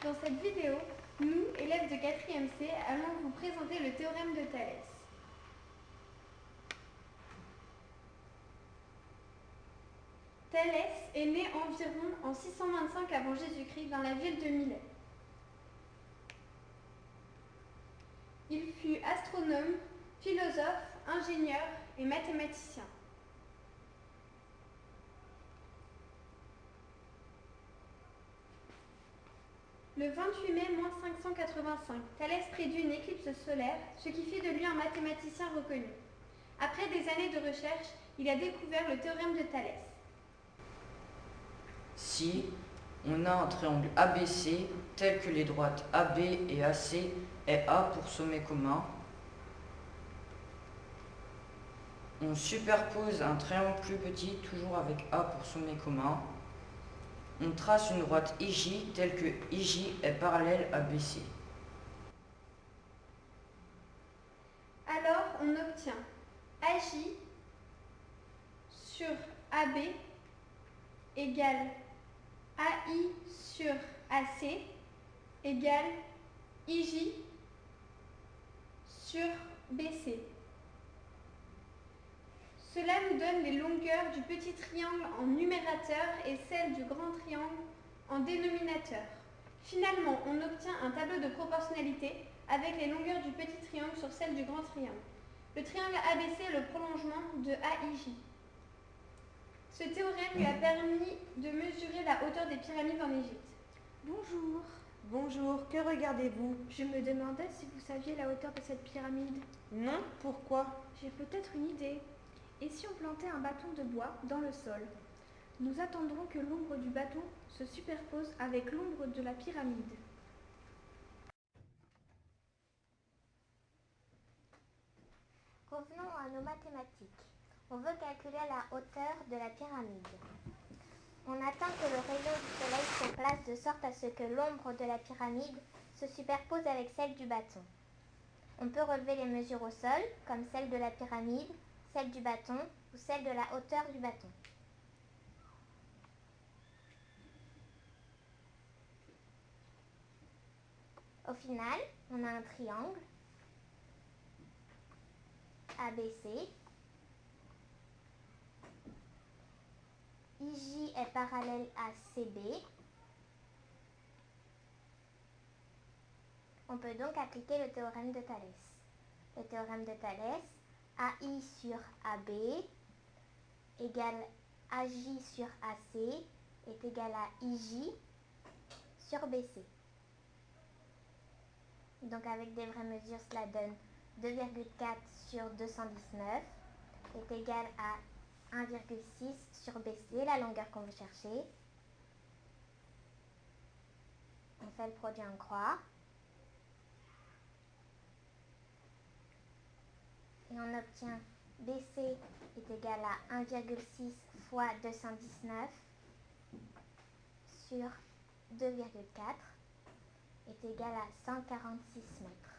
Dans cette vidéo, nous, élèves de 4e C, allons vous présenter le théorème de Thalès. Thalès est né environ en 625 avant Jésus-Christ dans la ville de Milet. Il fut astronome, philosophe, ingénieur et mathématicien. Le 28 mai 585, Thalès prédit une éclipse solaire, ce qui fit de lui un mathématicien reconnu. Après des années de recherche, il a découvert le théorème de Thalès. Si on a un triangle ABC tel que les droites AB et AC aient A pour sommet commun, on superpose un triangle plus petit toujours avec A pour sommet commun. On trace une droite IJ telle que IJ est parallèle à BC. Alors on obtient AJ sur AB égale AI sur AC égale IJ sur BC. Cela nous donne les longueurs du petit triangle en numérateur et celles du grand triangle en dénominateur. Finalement, on obtient un tableau de proportionnalité avec les longueurs du petit triangle sur celles du grand triangle. Le triangle ABC est le prolongement de AIJ. Ce théorème lui a permis de mesurer la hauteur des pyramides en Égypte. Bonjour. Bonjour, que regardez-vous? Je me demandais si vous saviez la hauteur de cette pyramide. Non, pourquoi? J'ai peut-être une idée. Et si on plantait un bâton de bois dans le sol? Nous attendrons que l'ombre du bâton se superpose avec l'ombre de la pyramide. Revenons à nos mathématiques. On veut calculer la hauteur de la pyramide. On attend que le rayon du soleil se place de sorte à ce que l'ombre de la pyramide se superpose avec celle du bâton. On peut relever les mesures au sol, comme celle de la pyramide, celle du bâton ou celle de la hauteur du bâton. Au final, on a un triangle ABC. IJ est parallèle à CB. On peut donc appliquer le théorème de Thalès. Le théorème de Thalès, AI sur AB égale AJ sur AC est égal à IJ sur BC. Donc avec des vraies mesures, cela donne 2,4 sur 219 est égal à 1,6 sur BC, la longueur qu'on veut chercher. On fait le produit en croix. Et on obtient BC est égal à 1,6 fois 219 sur 2,4 est égal à 146 mètres.